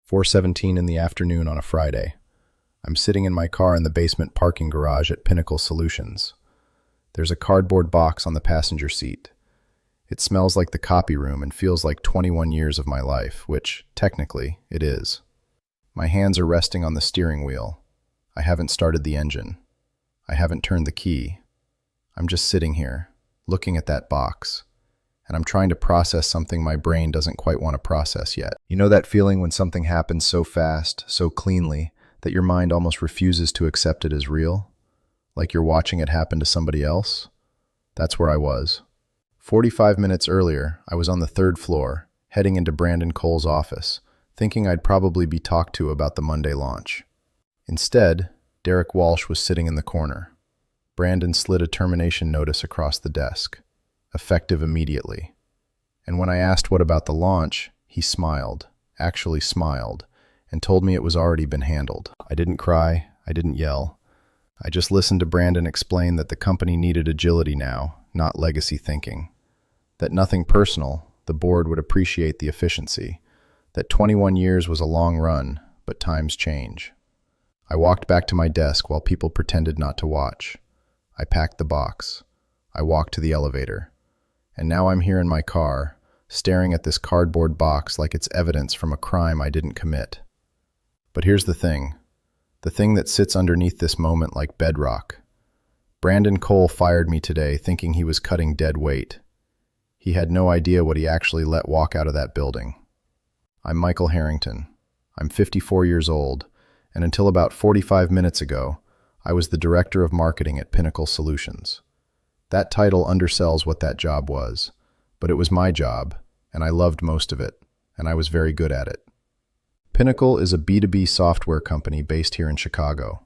4:17 in the afternoon on a Friday. I'm sitting in my car in the basement parking garage at Pinnacle Solutions. There's a cardboard box on the passenger seat. It smells like the copy room and feels like 21 years of my life, which, technically, it is. My hands are resting on the steering wheel. I haven't started the engine. I haven't turned the key. I'm just sitting here, looking at that box, and I'm trying to process something my brain doesn't quite want to process yet. You know that feeling when something happens so fast, so cleanly, that your mind almost refuses to accept it as real? Like you're watching it happen to somebody else? That's where I was. 45 minutes earlier, I was on the third floor, heading into Brandon Cole's office, thinking I'd probably be talked to about the Monday launch. Instead, Derek Walsh was sitting in the corner. Brandon slid a termination notice across the desk, effective immediately. And when I asked what about the launch, he smiled, actually smiled, and told me it was already been handled. I didn't cry, I didn't yell. I just listened to Brandon explain that the company needed agility now, not legacy thinking. That nothing personal, the board would appreciate the efficiency. That 21 years was a long run, but times change. I walked back to my desk while people pretended not to watch. I packed the box. I walked to the elevator. And now I'm here in my car, staring at this cardboard box like it's evidence from a crime I didn't commit. But here's the thing that sits underneath this moment like bedrock. Brandon Cole fired me today thinking he was cutting dead weight. He had no idea what he actually let walk out of that building. I'm Michael Harrington. I'm 54 years old, and until about 45 minutes ago, I was the director of marketing at Pinnacle Solutions. That title undersells what that job was, but it was my job, and I loved most of it, and I was very good at it. Pinnacle is a B2B software company based here in Chicago.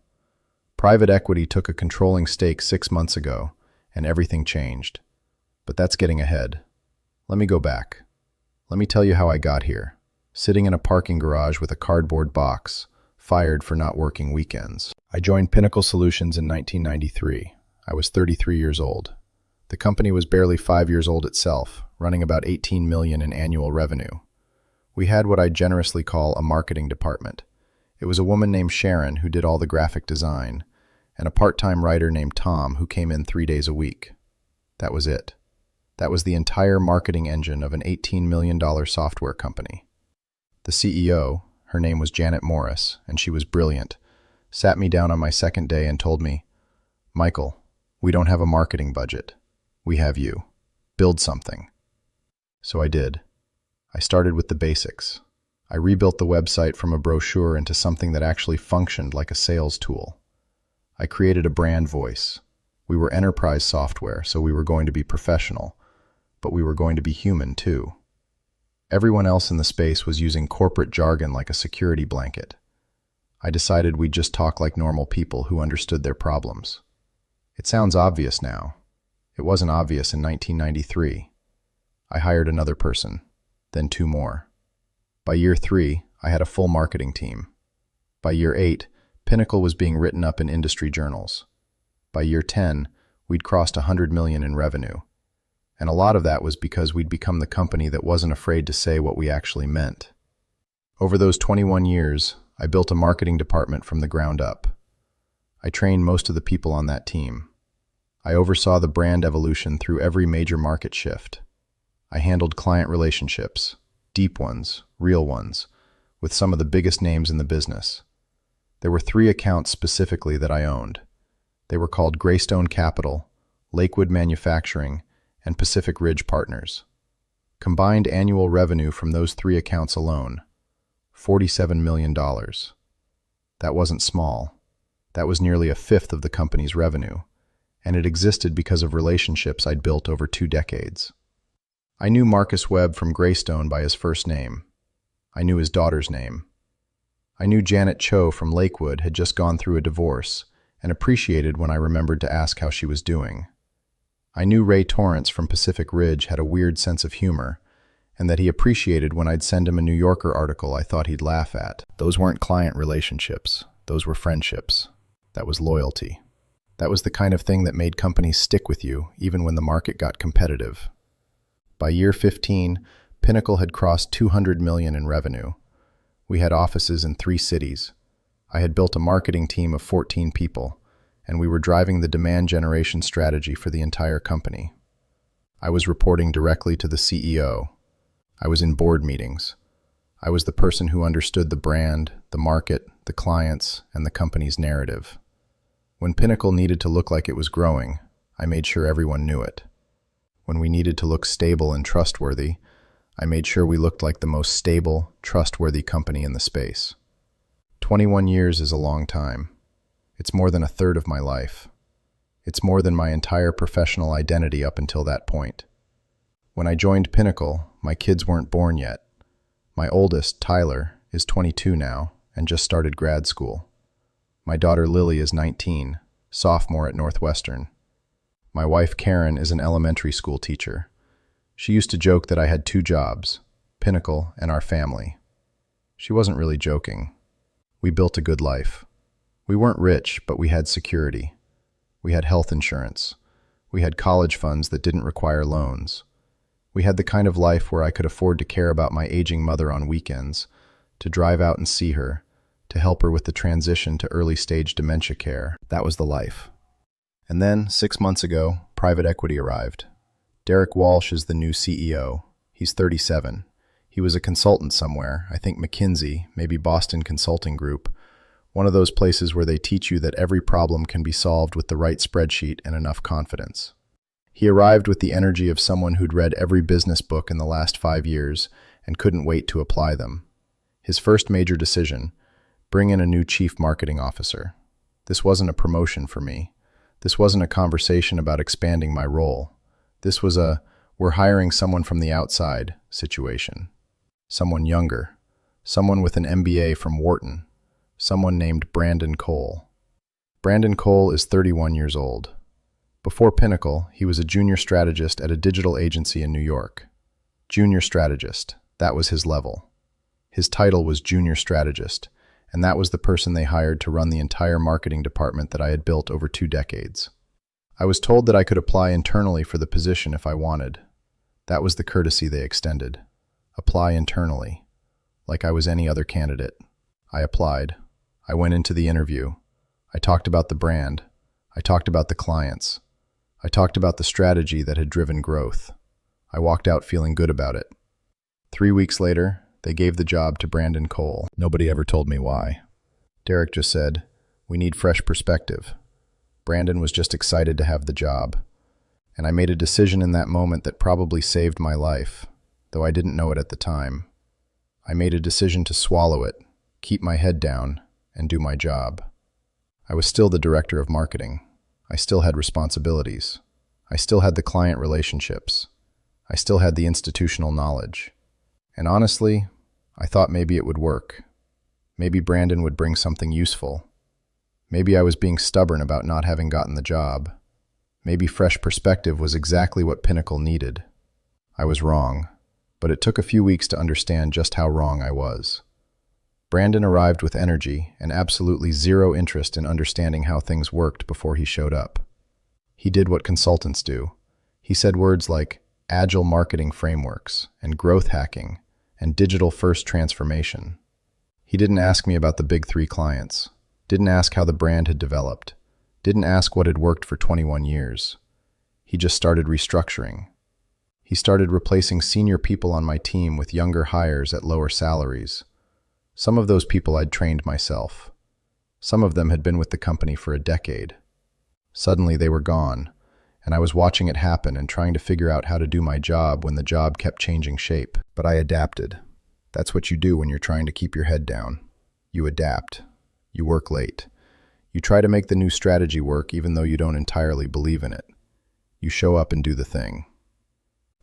Private equity took a controlling stake 6 months ago, and everything changed. But that's getting ahead. Let me go back. Let me tell you how I got here. Sitting in a parking garage with a cardboard box, fired for not working weekends. I joined Pinnacle Solutions in 1993. I was 33 years old. The company was barely 5 years old itself, running about $18 million in annual revenue. We had what I generously call a marketing department. It was a woman named Sharon who did all the graphic design, and a part-time writer named Tom who came in 3 days a week. That was it. That was the entire marketing engine of an $18 million software company. The CEO, her name was Janet Morris, and she was brilliant, sat me down on my second day and told me, "Michael, we don't have a marketing budget. We have you. Build something." So I did. I started with the basics. I rebuilt the website from a brochure into something that actually functioned like a sales tool. I created a brand voice. We were enterprise software, so we were going to be professional, but we were going to be human too. Everyone else in the space was using corporate jargon like a security blanket. I decided we'd just talk like normal people who understood their problems. It sounds obvious now. It wasn't obvious in 1993. I hired another person, then 2 more. By year 3, I had a full marketing team. By year 8, Pinnacle was being written up in industry journals. By year 10, we'd crossed $100 million in revenue. And a lot of that was because we'd become the company that wasn't afraid to say what we actually meant. Over those 21 years, I built a marketing department from the ground up. I trained most of the people on that team. I oversaw the brand evolution through every major market shift. I handled client relationships, deep ones, real ones, with some of the biggest names in the business. There were 3 accounts specifically that I owned. They were called Greystone Capital, Lakewood Manufacturing, and Pacific Ridge Partners. Combined annual revenue from those 3 accounts alone, $47 million. That wasn't small. That was nearly a fifth of the company's revenue, and it existed because of relationships I'd built over 2 decades. I knew Marcus Webb from Greystone by his first name. I knew his daughter's name. I knew Janet Cho from Lakewood had just gone through a divorce and appreciated when I remembered to ask how she was doing. I knew Ray Torrance from Pacific Ridge had a weird sense of humor, and that he appreciated when I'd send him a New Yorker article I thought he'd laugh at. Those weren't client relationships. Those were friendships. That was loyalty. That was the kind of thing that made companies stick with you, even when the market got competitive. By year 15, Pinnacle had crossed $200 million in revenue. We had offices in 3 cities. I had built a marketing team of 14 people, and we were driving the demand generation strategy for the entire company. I was reporting directly to the CEO. I was in board meetings. I was the person who understood the brand, the market, the clients, and the company's narrative. When Pinnacle needed to look like it was growing, I made sure everyone knew it. When we needed to look stable and trustworthy, I made sure we looked like the most stable, trustworthy company in the space. 21 years is a long time. It's more than a third of my life. It's more than my entire professional identity up until that point. When I joined Pinnacle, my kids weren't born yet. My oldest, Tyler, is 22 now and just started grad school. My daughter Lily is 19, sophomore at Northwestern. My wife Karen is an elementary school teacher. She used to joke that I had 2 jobs, Pinnacle and our family. She wasn't really joking. We built a good life. We weren't rich, but we had security. We had health insurance. We had college funds that didn't require loans. We had the kind of life where I could afford to care about my aging mother on weekends, to drive out and see her, to help her with the transition to early-stage dementia care. That was the life. And then, 6 months ago, private equity arrived. Derek Walsh is the new CEO. He's 37. He was a consultant somewhere, I think McKinsey, maybe Boston Consulting Group, one of those places where they teach you that every problem can be solved with the right spreadsheet and enough confidence. He arrived with the energy of someone who'd read every business book in the last 5 years and couldn't wait to apply them. His first major decision, bring in a new chief marketing officer. This wasn't a promotion for me. This wasn't a conversation about expanding my role. This was a, we're hiring someone from the outside situation. Someone younger. Someone with an MBA from Wharton. Someone named Brandon Cole. Brandon Cole is 31 years old. Before Pinnacle, he was a junior strategist at a digital agency in New York. Junior strategist, that was his level. His title was junior strategist, and that was the person they hired to run the entire marketing department that I had built over 2 decades. I was told that I could apply internally for the position if I wanted. That was the courtesy they extended. Apply internally, like I was any other candidate. I applied. I went into the interview. I talked about the brand. I talked about the clients. I talked about the strategy that had driven growth. I walked out feeling good about it. 3 weeks later, they gave the job to Brandon Cole. Nobody ever told me why. Derek just said, "We need fresh perspective." Brandon was just excited to have the job. And I made a decision in that moment that probably saved my life, though I didn't know it at the time. I made a decision to swallow it, keep my head down, and do my job. I was still the director of marketing. I still had responsibilities. I still had the client relationships. I still had the institutional knowledge. And honestly, I thought maybe it would work. Maybe Brandon would bring something useful. Maybe I was being stubborn about not having gotten the job. Maybe fresh perspective was exactly what Pinnacle needed. I was wrong, but it took a few weeks to understand just how wrong I was. Brandon arrived with energy and absolutely zero interest in understanding how things worked before he showed up. He did what consultants do. He said words like agile marketing frameworks and growth hacking and digital-first transformation. He didn't ask me about the big 3 clients, didn't ask how the brand had developed, didn't ask what had worked for 21 years. He just started restructuring. He started replacing senior people on my team with younger hires at lower salaries. Some of those people I'd trained myself. Some of them had been with the company for a decade. Suddenly they were gone, and I was watching it happen and trying to figure out how to do my job when the job kept changing shape. But I adapted. That's what you do when you're trying to keep your head down. You adapt. You work late. You try to make the new strategy work even though you don't entirely believe in it. You show up and do the thing.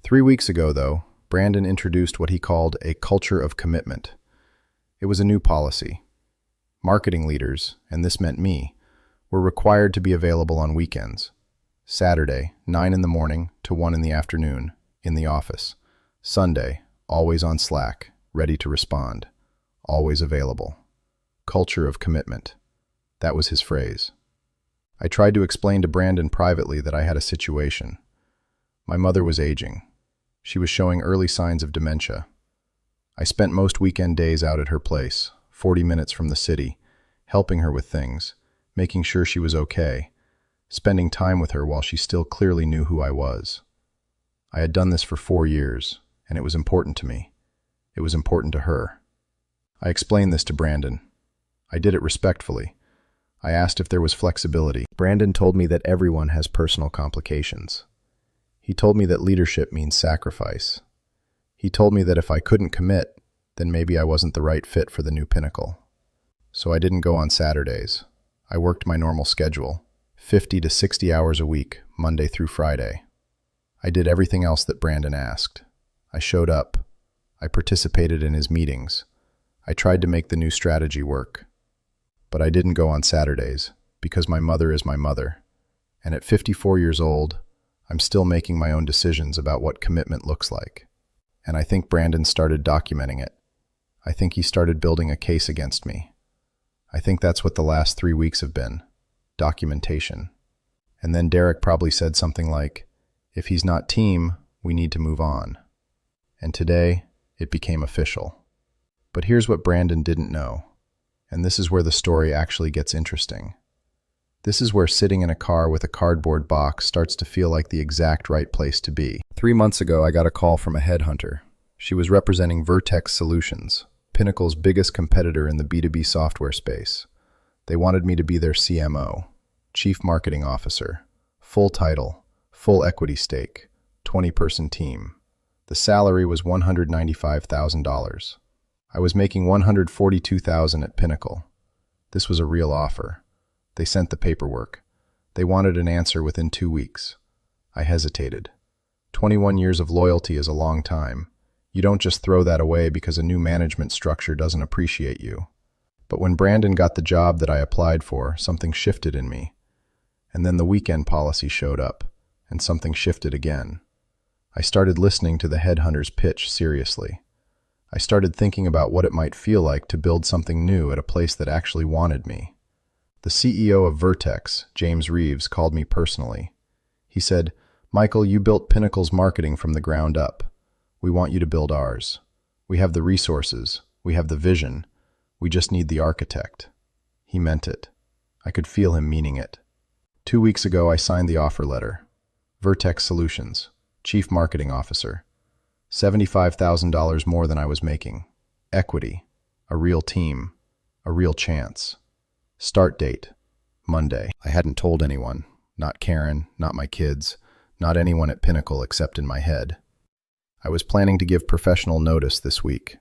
3 weeks ago, though, Brandon introduced what he called a culture of commitment. It was a new policy. Marketing leaders, and this meant me, were required to be available on weekends. Saturday, 9 in the morning to 1 in the afternoon, in the office. Sunday, always on Slack, ready to respond. Always available. Culture of commitment. That was his phrase. I tried to explain to Brandon privately that I had a situation. My mother was aging. She was showing early signs of dementia. I spent most weekend days out at her place, 40 minutes from the city, helping her with things, making sure she was okay, spending time with her while she still clearly knew who I was. I had done this for 4 years, and it was important to me. It was important to her. I explained this to Brandon. I did it respectfully. I asked if there was flexibility. Brandon told me that everyone has personal complications. He told me that leadership means sacrifice. He told me that if I couldn't commit, then maybe I wasn't the right fit for the new Pinnacle. So I didn't go on Saturdays. I worked my normal schedule, 50 to 60 hours a week, Monday through Friday. I did everything else that Brandon asked. I showed up. I participated in his meetings. I tried to make the new strategy work. But I didn't go on Saturdays, because my mother is my mother. And at 54 years old, I'm still making my own decisions about what commitment looks like. And I think Brandon started documenting it. I think he started building a case against me. I think that's what the last 3 weeks have been. Documentation. And then Derek probably said something like, if he's not team, we need to move on. And today, it became official. But here's what Brandon didn't know. And this is where the story actually gets interesting. This is where sitting in a car with a cardboard box starts to feel like the exact right place to be. 3 months ago, I got a call from a headhunter. She was representing Vertex Solutions, Pinnacle's biggest competitor in the B2B software space. They wanted me to be their CMO, Chief Marketing Officer, full title, full equity stake, 20-person team. The salary was $195,000. I was making $142,000 at Pinnacle. This was a real offer. They sent the paperwork. They wanted an answer within 2 weeks. I hesitated. 21 years of loyalty is a long time. You don't just throw that away because a new management structure doesn't appreciate you. But when Brandon got the job that I applied for, something shifted in me. And then the weekend policy showed up, and something shifted again. I started listening to the headhunter's pitch seriously. I started thinking about what it might feel like to build something new at a place that actually wanted me. The CEO of Vertex, James Reeves, called me personally. He said, "Michael, you built Pinnacle's marketing from the ground up. We want you to build ours. We have the resources. We have the vision. We just need the architect." He meant it. I could feel him meaning it. 2 weeks ago, I signed the offer letter. Vertex Solutions, Chief Marketing Officer. $75,000 more than I was making. Equity. A real team. A real chance. Start date. Monday. I hadn't told anyone. Not Karen, not my kids, not anyone at Pinnacle except in my head. I was planning to give professional notice this week.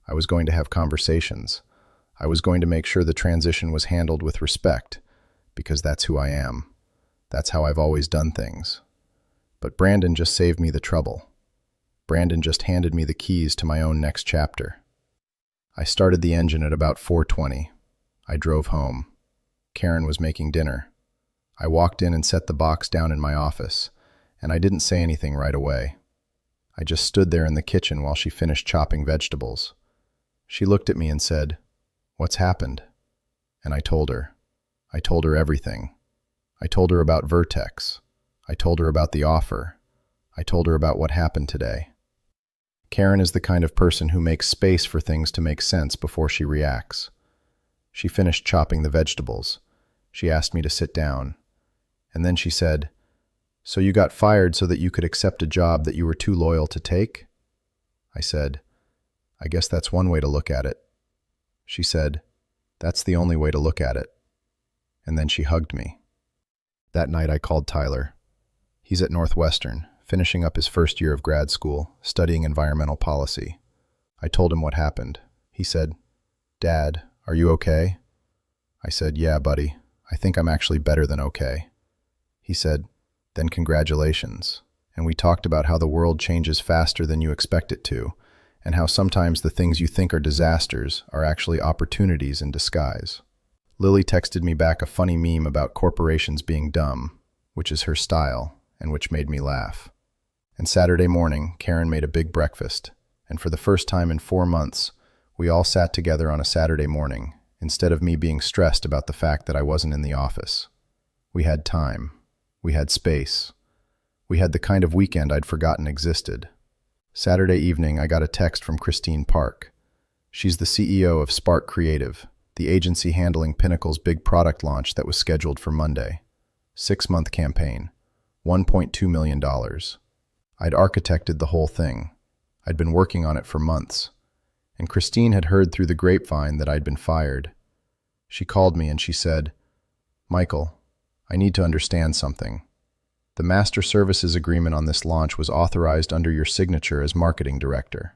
I was going to have conversations. I was going to make sure the transition was handled with respect, because that's who I am. That's how I've always done things. But Brandon just saved me the trouble. Brandon just handed me the keys to my own next chapter. I started the engine at about 4:20. I drove home. Karen was making dinner. I walked in and set the box down in my office, and I didn't say anything right away. I just stood there in the kitchen while she finished chopping vegetables. She looked at me and said, "What's happened?" And I told her. I told her everything. I told her about Vertex. I told her about the offer. I told her about what happened today. Karen is the kind of person who makes space for things to make sense before she reacts. She finished chopping the vegetables. She asked me to sit down. And then she said, "So you got fired so that you could accept a job that you were too loyal to take?" I said, "I guess that's one way to look at it." She said, "That's the only way to look at it." And then she hugged me. That night I called Tyler. He's at Northwestern, finishing up his first year of grad school, studying environmental policy. I told him what happened. He said, "Dad, are you okay?" I said, "Yeah, buddy. I think I'm actually better than okay." He said, "Then congratulations." And we talked about how the world changes faster than you expect it to, and how sometimes the things you think are disasters are actually opportunities in disguise. Lily texted me back a funny meme about corporations being dumb, which is her style, and which made me laugh. And Saturday morning, Karen made a big breakfast, and for the first time in 4 months, we all sat together on a Saturday morning, instead of me being stressed about the fact that I wasn't in the office. We had time. We had space. We had the kind of weekend I'd forgotten existed. Saturday evening, I got a text from Christine Park. She's the CEO of Spark Creative, the agency handling Pinnacle's big product launch that was scheduled for Monday. 6-month campaign, $1.2 million. I'd architected the whole thing. I'd been working on it for months. And Christine had heard through the grapevine that I'd been fired. She called me and she said, "Michael, I need to understand something. The master services agreement on this launch was authorized under your signature as marketing director.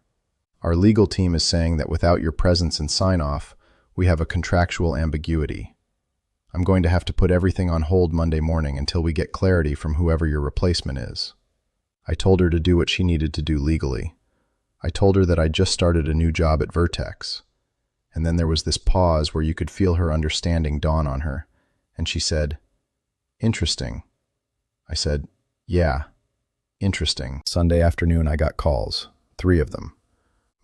Our legal team is saying that without your presence and sign-off, we have a contractual ambiguity. I'm going to have to put everything on hold Monday morning until we get clarity from whoever your replacement is." I told her to do what she needed to do legally. I told her that I just started a new job at Vertex. And then there was this pause where you could feel her understanding dawn on her, and she said, "Interesting." I said, "Yeah, interesting." Sunday afternoon I got calls, 3 of them.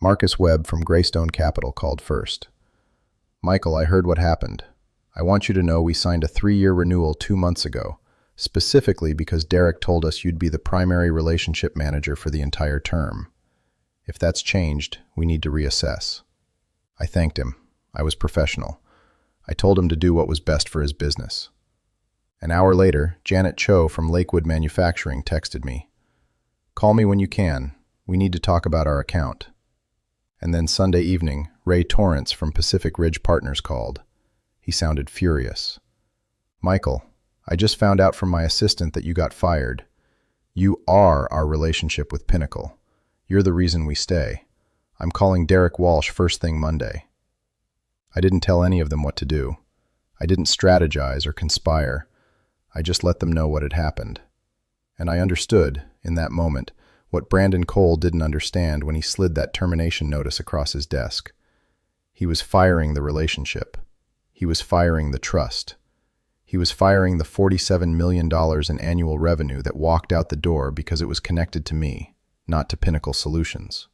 Marcus Webb from Greystone Capital called first. "Michael, I heard what happened. I want you to know we signed a 3-year renewal 2 months ago, specifically because Derek told us you'd be the primary relationship manager for the entire term. If that's changed, we need to reassess." I thanked him. I was professional. I told him to do what was best for his business. An hour later, Janet Cho from Lakewood Manufacturing texted me, "Call me when you can. We need to talk about our account." And then Sunday evening, Ray Torrance from Pacific Ridge Partners called. He sounded furious. "Michael, I just found out from my assistant that you got fired. You are our relationship with Pinnacle. You're the reason we stay. I'm calling Derek Walsh first thing Monday." I didn't tell any of them what to do. I didn't strategize or conspire. I just let them know what had happened. And I understood, in that moment, what Brandon Cole didn't understand when he slid that termination notice across his desk. He was firing the relationship. He was firing the trust. He was firing the $47 million in annual revenue that walked out the door because it was connected to me, not to Pinnacle Solutions.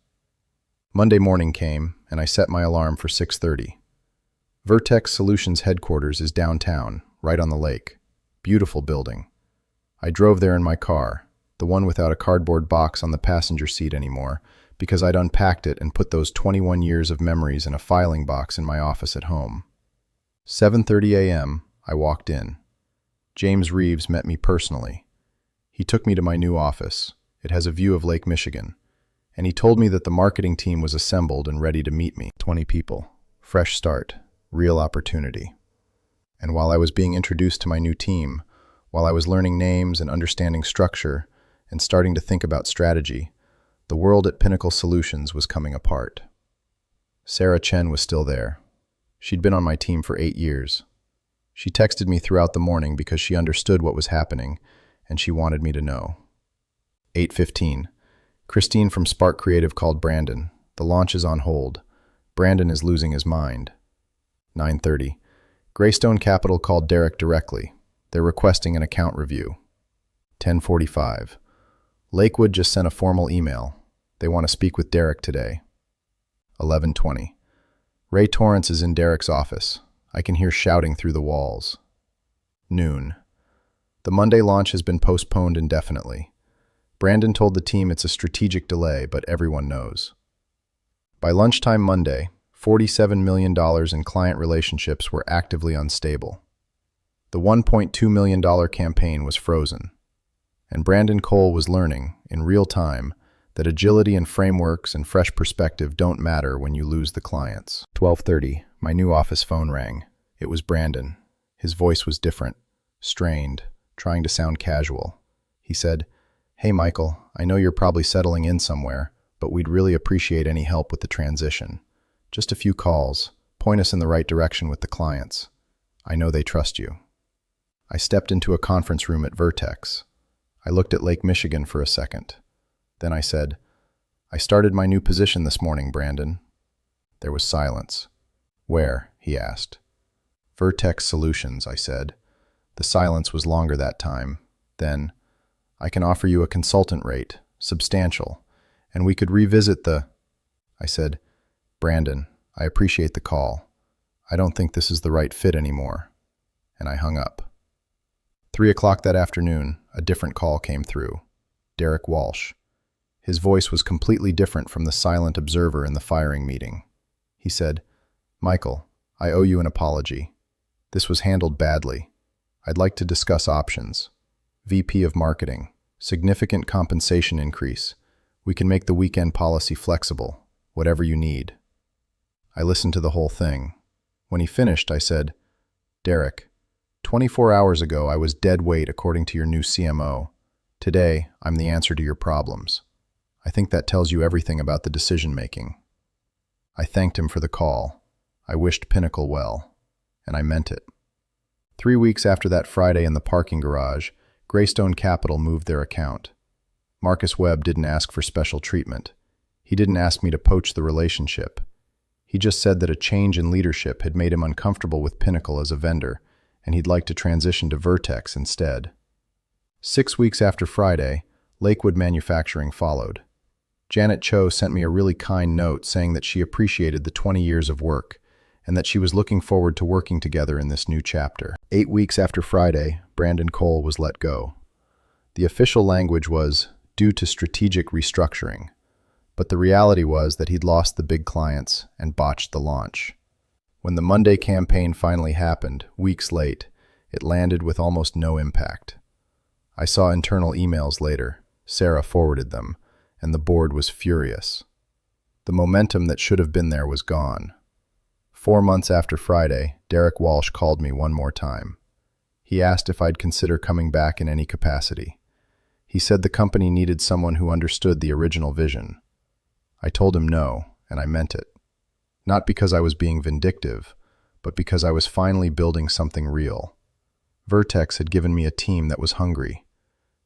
Monday morning came, and I set my alarm for 6:30. Vertex Solutions headquarters is downtown, right on the lake. Beautiful building. I drove there in my car, the one without a cardboard box on the passenger seat anymore, because I'd unpacked it and put those 21 years of memories in a filing box in my office at home. 7:30 a.m., I walked in. James Reeves met me personally. He took me to my new office. It has a view of Lake Michigan. And he told me that the marketing team was assembled and ready to meet me. 20 people. Fresh start. Real opportunity. And while I was being introduced to my new team, while I was learning names and understanding structure and starting to think about strategy, the world at Pinnacle Solutions was coming apart. Sarah Chen was still there. She'd been on my team for 8 years. She texted me throughout the morning because she understood what was happening and she wanted me to know. 8:15. Christine from Spark Creative called Brandon. The launch is on hold. Brandon is losing his mind. 9:30. Greystone Capital called Derek directly. They're requesting an account review. 10:45. Lakewood just sent a formal email. They want to speak with Derek today. 11:20. Ray Torrance is in Derek's office. I can hear shouting through the walls. Noon. The Monday launch has been postponed indefinitely. Brandon told the team it's a strategic delay, but everyone knows. By lunchtime Monday, $47 million in client relationships were actively unstable. The $1.2 million campaign was frozen. And Brandon Cole was learning, in real time, that agility and frameworks and fresh perspective don't matter when you lose the clients. 12:30, my new office phone rang. It was Brandon. His voice was different, strained, trying to sound casual. He said, "Hey Michael, I know you're probably settling in somewhere, but we'd really appreciate any help with the transition. Just a few calls. Point us in the right direction with the clients. I know they trust you." I stepped into a conference room at Vertex. I looked at Lake Michigan for a second. Then I said, "I started my new position this morning, Brandon." There was silence. "Where?" he asked. "Vertex Solutions," I said. The silence was longer that time. Then, "I can offer you a consultant rate, substantial, and we could revisit the—" I said, "Brandon, I appreciate the call. I don't think this is the right fit anymore." And I hung up. 3 o'clock that afternoon, a different call came through. Derek Walsh. His voice was completely different from the silent observer in the firing meeting. He said, "Michael, I owe you an apology. This was handled badly. I'd like to discuss options. VP of Marketing, significant compensation increase. We can make the weekend policy flexible, whatever you need." I listened to the whole thing. When he finished, I said, "Derek, 24 hours ago I was dead weight according to your new CMO. Today, I'm the answer to your problems. I think that tells you everything about the decision-making." I thanked him for the call. I wished Pinnacle well, and I meant it. 3 weeks after that Friday in the parking garage, Greystone Capital moved their account. Marcus Webb didn't ask for special treatment. He didn't ask me to poach the relationship. He just said that a change in leadership had made him uncomfortable with Pinnacle as a vendor, and he'd like to transition to Vertex instead. 6 weeks after Friday, Lakewood Manufacturing followed. Janet Cho sent me a really kind note saying that she appreciated the 20 years of work and that she was looking forward to working together in this new chapter. 8 weeks after Friday, Brandon Cole was let go. The official language was due to strategic restructuring, but the reality was that he'd lost the big clients and botched the launch. When the Monday campaign finally happened, weeks late, it landed with almost no impact. I saw internal emails later. Sarah forwarded them, and the board was furious. The momentum that should have been there was gone. 4 months after Friday, Derek Walsh called me one more time. He asked if I'd consider coming back in any capacity. He said the company needed someone who understood the original vision. I told him no, and I meant it. Not because I was being vindictive, but because I was finally building something real. Vertex had given me a team that was hungry.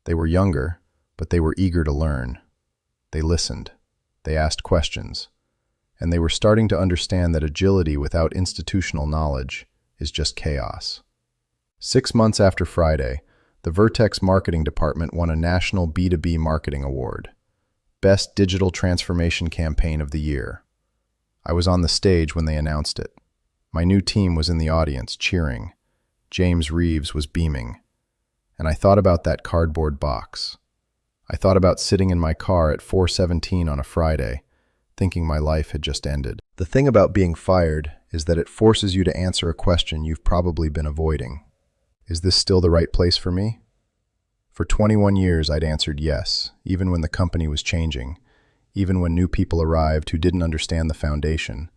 They were younger, but they were eager to learn. They listened. They asked questions. And they were starting to understand that agility without institutional knowledge is just chaos. 6 months after Friday, the Vertex marketing department won a national B2B marketing award. Best Digital Transformation Campaign of the Year. I was on the stage when they announced it. My new team was in the audience, cheering. James Reeves was beaming. And I thought about that cardboard box. I thought about sitting in my car at 4:17 on a Friday, thinking my life had just ended. The thing about being fired is that it forces you to answer a question you've probably been avoiding. Is this still the right place for me? For 21 years, I'd answered yes, even when the company was changing, even when new people arrived who didn't understand the foundation,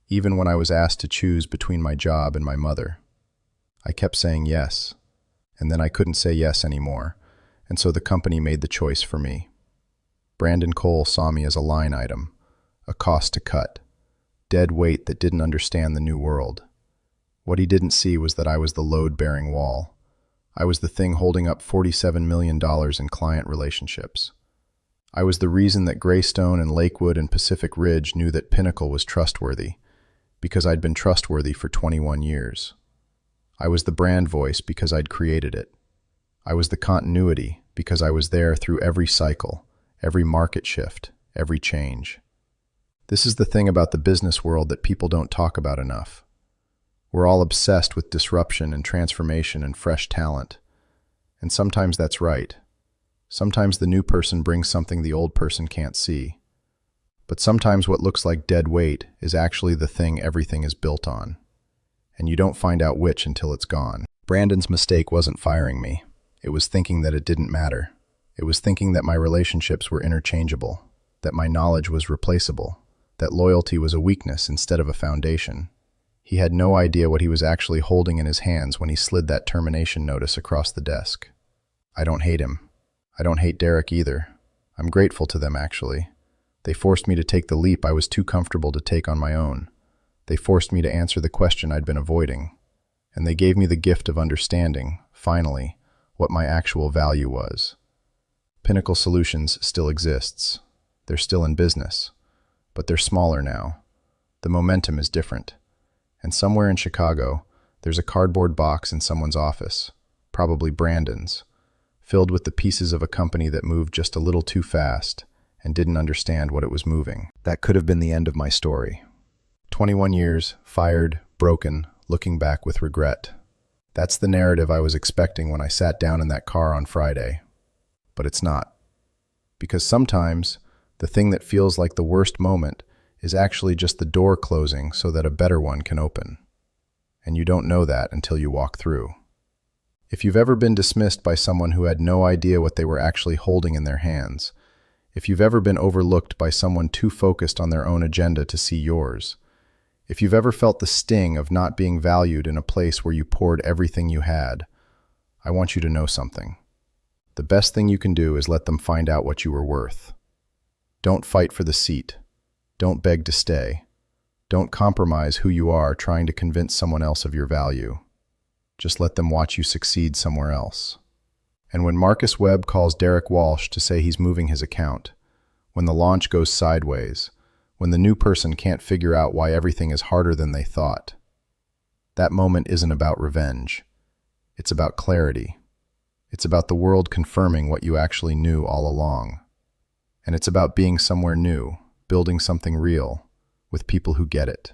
even when I was asked to choose between my job and my mother. I kept saying yes, and then I couldn't say yes anymore, and so the company made the choice for me. Brandon Cole saw me as a line item, a cost to cut, dead weight that didn't understand the new world. What he didn't see was that I was the load-bearing wall. I was the thing holding up $47 million in client relationships. I was the reason that Greystone and Lakewood and Pacific Ridge knew that Pinnacle was trustworthy, because I'd been trustworthy for 21 years. I was the brand voice because I'd created it. I was the continuity because I was there through every cycle, every market shift, every change. This is the thing about the business world that people don't talk about enough. We're all obsessed with disruption and transformation and fresh talent. And sometimes that's right. Sometimes the new person brings something the old person can't see. But sometimes what looks like dead weight is actually the thing everything is built on. And you don't find out which until it's gone. Brandon's mistake wasn't firing me. It was thinking that it didn't matter. It was thinking that my relationships were interchangeable, that my knowledge was replaceable, that loyalty was a weakness instead of a foundation. He had no idea what he was actually holding in his hands when he slid that termination notice across the desk. I don't hate him. I don't hate Derek either. I'm grateful to them, actually. They forced me to take the leap I was too comfortable to take on my own. They forced me to answer the question I'd been avoiding. And they gave me the gift of understanding, finally, what my actual value was. Pinnacle Solutions still exists. They're still in business. But they're smaller now. The momentum is different. And somewhere in Chicago, there's a cardboard box in someone's office, probably Brandon's, filled with the pieces of a company that moved just a little too fast and didn't understand what it was moving. That could have been the end of my story. 21 years, fired, broken, looking back with regret. That's the narrative I was expecting when I sat down in that car on Friday. But it's not. Because sometimes the thing that feels like the worst moment is actually just the door closing so that a better one can open. And you don't know that until you walk through. If you've ever been dismissed by someone who had no idea what they were actually holding in their hands, if you've ever been overlooked by someone too focused on their own agenda to see yours, if you've ever felt the sting of not being valued in a place where you poured everything you had, I want you to know something. The best thing you can do is let them find out what you were worth. Don't fight for the seat. Don't beg to stay. Don't compromise who you are trying to convince someone else of your value. Just let them watch you succeed somewhere else. And when Marcus Webb calls Derek Walsh to say he's moving his account, when the launch goes sideways, when the new person can't figure out why everything is harder than they thought, that moment isn't about revenge. It's about clarity. It's about the world confirming what you actually knew all along. And it's about being somewhere new, building something real, with people who get it.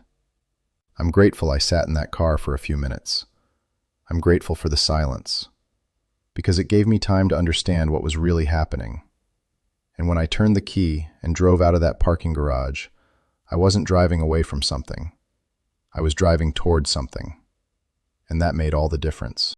I'm grateful I sat in that car for a few minutes. I'm grateful for the silence, because it gave me time to understand what was really happening. And when I turned the key and drove out of that parking garage, I wasn't driving away from something. I was driving towards something. And that made all the difference.